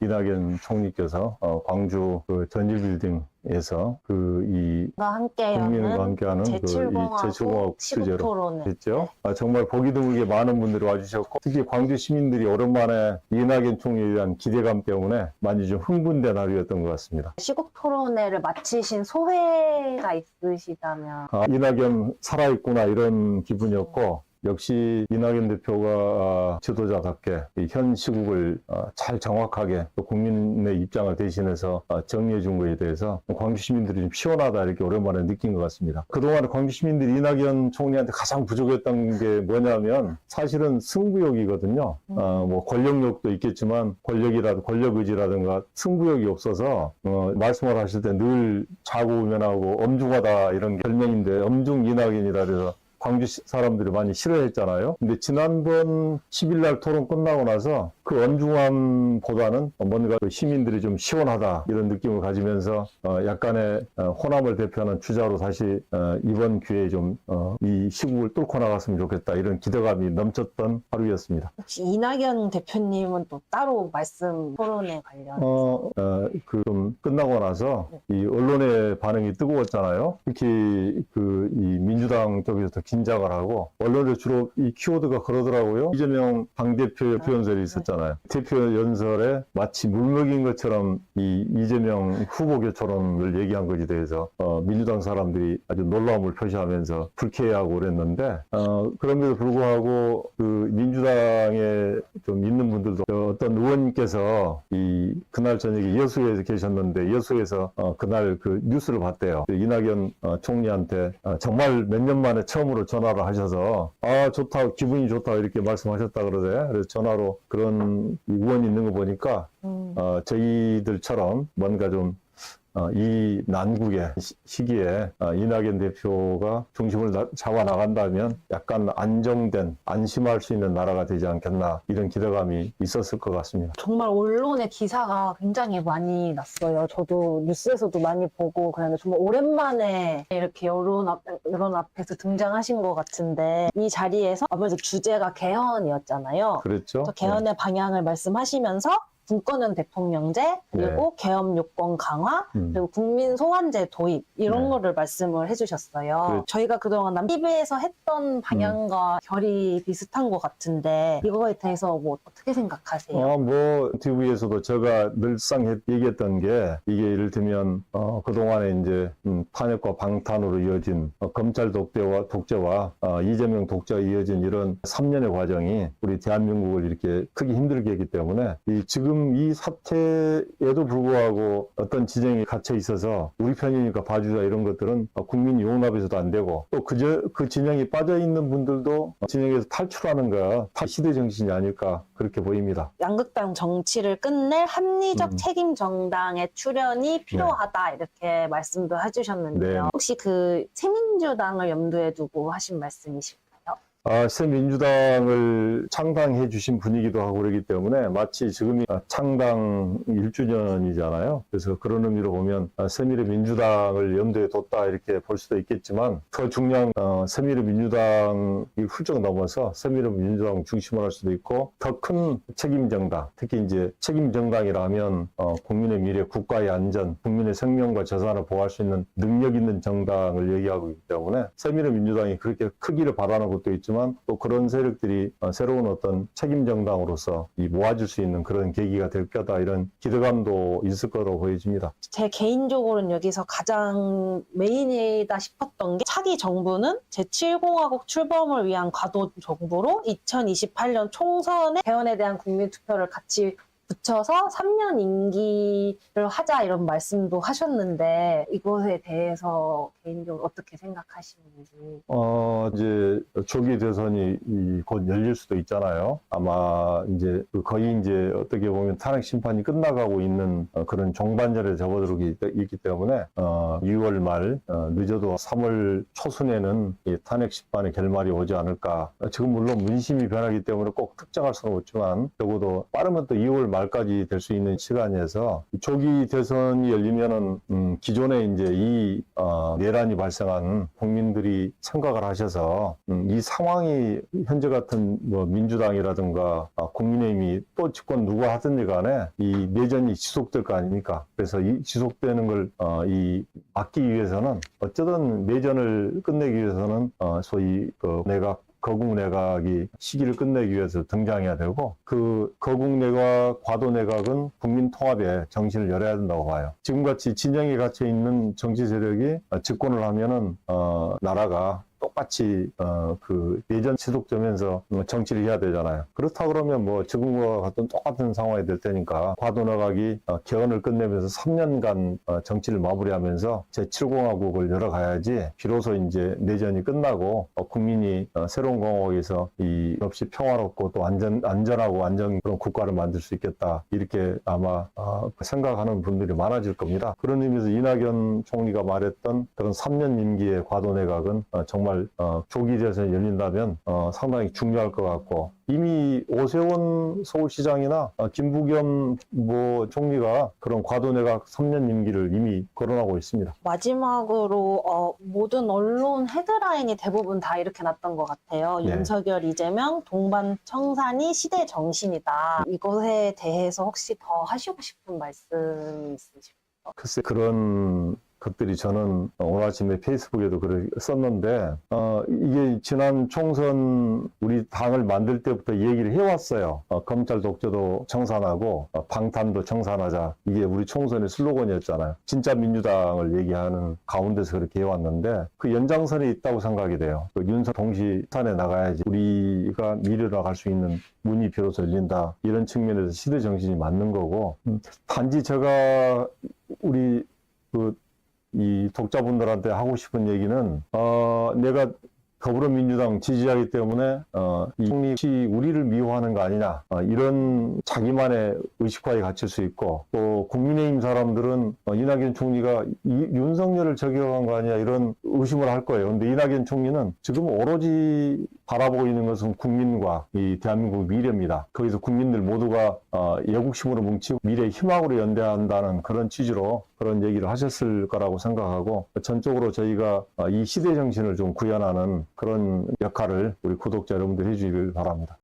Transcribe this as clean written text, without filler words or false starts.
이낙연 총리께서 광주 그 전일빌딩에서 국민과 함께하는 제7공화국 주제로 토론회 했죠. 정말 보기 드물게 많은 분들이 와주셨고, 특히 광주 시민들이 오랜만에 이낙연 총리에 대한 기대감 때문에 많이 좀 흥분된 하루였던 것 같습니다. 시국 토론회를 마치신 소회가 있으시다면? 이낙연 살아있구나 이런 기분이었고, 역시 이낙연 대표가 지도자답게 현 시국을 잘 정확하게 또 국민의 입장을 대신해서 정리해 준 것에 대해서 광주 시민들이 좀 시원하다 이렇게 오랜만에 느낀 것 같습니다. 그동안 광주 시민들이 이낙연 총리한테 가장 부족했던 게 뭐냐면 사실은 승부욕이거든요. 뭐 권력욕도 있겠지만 권력 의지라든가 승부욕이 없어서 말씀을 하실 때 늘 좌고우면하고 엄중하다 이런 별명인데 엄중 이낙연이라 그래서 광주 사람들이 많이 싫어했잖아요. 근데 지난번 10일 날 토론 끝나고 나서 그 엄중함보다는 뭔가 시민들이 좀 시원하다 이런 느낌을 가지면서 약간의 호남을 대표하는 주자로 다시 이번 기회에 좀 이 시국을 뚫고 나갔으면 좋겠다 이런 기대감이 넘쳤던 하루였습니다. 혹시 이낙연 대표님은 또 따로 말씀 토론에 관련해서? 좀 끝나고 나서 이 언론의 반응이 뜨거웠잖아요. 특히 이 민주당 쪽에서 긴장을 하고 언론에 주로 이 키워드가 그러더라고요. 이재명 당대표의 표연설이 있었잖아요. 대표 연설에 마치 물먹인 것처럼 이 이재명 후보 교체론을 얘기한 것에 대해서 민주당 사람들이 아주 놀라움을 표시하면서 불쾌해하고 그랬는데 그럼에도 불구하고 그 민주당에 좀 있는 분들도 어떤 의원님께서 그날 저녁에 여수에 계셨는데 여수에서 그날 그 뉴스를 봤대요. 이낙연 총리한테 정말 몇 년 만에 처음으로 전화를 하셔서 좋다 기분이 좋다 이렇게 말씀하셨다 그러대. 그래서 전화로 그런 의원이 있는 거 보니까 저희들처럼 뭔가 좀 이 난국의 시기에 이낙연 대표가 중심을 잡아 나간다면 약간 안정된 안심할 수 있는 나라가 되지 않겠나 이런 기대감이 있었을 것 같습니다. 정말 언론의 기사가 굉장히 많이 났어요. 저도 뉴스에서도 많이 보고 그랬는데 정말 오랜만에 이렇게 여론 앞에서 등장하신 것 같은데 이 자리에서 아무래도 주제가 개헌이었잖아요. 그랬죠. 개헌의 방향을 말씀하시면서 분권형 대통령제, 그리고 계엄 요건 강화, 그리고 국민 소환제 도입 이런 거를 말씀을 해주셨어요. 저희가 그동안 TV에서 했던 방향과 결이 비슷한 것 같은데 이거에 대해서 뭐 어떻게 생각하세요? 뭐 TV에서도 제가 늘상 얘기했던 게 이게 이를테면 그동안에 이제 탄핵과 방탄으로 이어진 검찰 독재와 이재명 독재가 이어진 이런 3년의 과정이 우리 대한민국을 이렇게 크게 힘들게 했기 때문에 지금 이 사태에도 불구하고 어떤 진영에 갇혀 있어서 우리 편이니까 봐주자 이런 것들은 국민 용납해서도 안 되고 또 그 진영에 빠져 있는 분들도 진영에서 탈출하는 거야. 다 시대 정신이 아닐까 그렇게 보입니다. 양극당 정치를 끝낼 합리적 책임 정당의 출현이 필요하다 이렇게 말씀도 해주셨는데요. 혹시 그 새민주당을 염두에 두고 하신 말씀이실까요? 새민주당을 창당해 주신 분이기도 하고 그러기 때문에 마치 지금이 창당 1주년이잖아요. 그래서 그런 의미로 보면 새미래민주당을 염두에 뒀다 이렇게 볼 수도 있겠지만 더 중요한 새미래민주당이 훌쩍 넘어서 새미래민주당 중심으로 할 수도 있고 더 큰 책임정당, 특히 이제 책임정당이라면 국민의 미래, 국가의 안전, 국민의 생명과 재산을 보호할 수 있는 능력 있는 정당을 얘기하고 있기 때문에 새미래민주당이 그렇게 크기를 바라는 것도 있지만 또 그런 세력들이 새로운 어떤 책임 정당으로서 모아줄 수 있는 그런 계기가 될 거다 이런 기대감도 있을 거로 보여집니다. 제 개인적으로는 여기서 가장 메인이다 싶었던 게 차기 정부는 제7공화국 출범을 위한 과도 정부로 2028년 총선에 개헌에 대한 국민투표를 같이 붙여서 3년 임기를 하자 이런 말씀도 하셨는데 이것에 대해서 개인적으로 어떻게 생각하시는지. 이제 조기 대선이 곧 열릴 수도 있잖아요. 아마 이제 거의 이제 어떻게 보면 탄핵 심판이 끝나가고 있는 그런 종반전에 접어들고 있기 때문에 2월 말 늦어도 3월 초순에는 이 탄핵 심판의 결말이 오지 않을까. 지금 물론 민심이 변하기 때문에 꼭 특정할 수는 없지만 적어도 빠르면 또 2월 말까지 될 수 있는 시간이어서 조기 대선이 열리면은 기존에 이제 이 내란이 발생한 국민들이 생각을 하셔서 이 상황이 현재 같은 뭐 민주당이라든가 국민의힘이 또 집권 누가 하든지 간에 이 내전이 지속될 거 아닙니까? 그래서 이 지속되는 걸 막기 위해서는 어쩌든 내전을 끝내기 위해서는 소위 그 거국 내각이 시기를 끝내기 위해서 등장해야 되고, 그 거국 내각, 과도 내각은 국민 통합에 정신을 열어야 된다고 봐요. 지금같이 진영에 갇혀 있는 정치 세력이 집권을 하면은 나라가 똑같이 그 내전 지속되면서 정치를 해야 되잖아요. 그렇다 그러면 뭐 지금과 같은 똑같은 상황이 될 테니까 과도 내각이 개헌을 끝내면서 3년간 정치를 마무리하면서 제7공화국을 열어가야지 비로소 이제 내전이 끝나고 국민이 새로운 공화국에서 이 없이 평화롭고 또 안전하고 안전 그런 국가를 만들 수 있겠다, 이렇게 아마 생각하는 분들이 많아질 겁니다. 그런 의미에서 이낙연 총리가 말했던 그런 3년 임기의 과도 내각은 정말 조기 대선이 열린다면 상당히 중요할 것 같고, 이미 오세훈 서울시장이나 김부겸 뭐 총리가 그런 과도 내각 3년 임기를 이미 거론하고 있습니다. 마지막으로 모든 언론 헤드라인이 대부분 다 이렇게 났던 것 같아요. 네. 윤석열, 이재명, 동반 청산이 시대 정신이다. 이것에 대해서 혹시 더 하시고 싶은 말씀 있으실까요? 글쎄, 그런 것들이 저는 오늘 아침에 페이스북에도 글을 썼는데, 이게 지난 총선 우리 당을 만들 때부터 얘기를 해왔어요. 검찰 독재도 청산하고 방탄도 청산하자. 이게 우리 총선의 슬로건이었잖아요. 진짜 민주당을 얘기하는 가운데서 그렇게 해왔는데, 그 연장선에 있다고 생각이 돼요. 그 윤석 동시 산에 나가야지 우리가 미래로 갈 수 있는 문이 비로소 열린다. 이런 측면에서 시대 정신이 맞는 거고, 단지 제가 우리 이 독자분들한테 하고 싶은 얘기는, 내가 더불어민주당 지지하기 때문에 이 총리 우리를 미워하는 거 아니냐, 이런 자기만의 의식화에 갇힐 수 있고, 또 국민의힘 사람들은 이낙연 총리가 윤석열을 저격한 거 아니냐, 이런 의심을 할 거예요. 근데 이낙연 총리는 지금 오로지 바라보고 있는 것은 국민과 이 대한민국 미래입니다. 거기서 국민들 모두가 애국심으로 뭉치고 미래의 희망으로 연대한다는 그런 취지로 그런 얘기를 하셨을 거라고 생각하고, 전적으로 저희가 이 시대 정신을 좀 구현하는 그런 역할을 우리 구독자 여러분들 해주기를 바랍니다.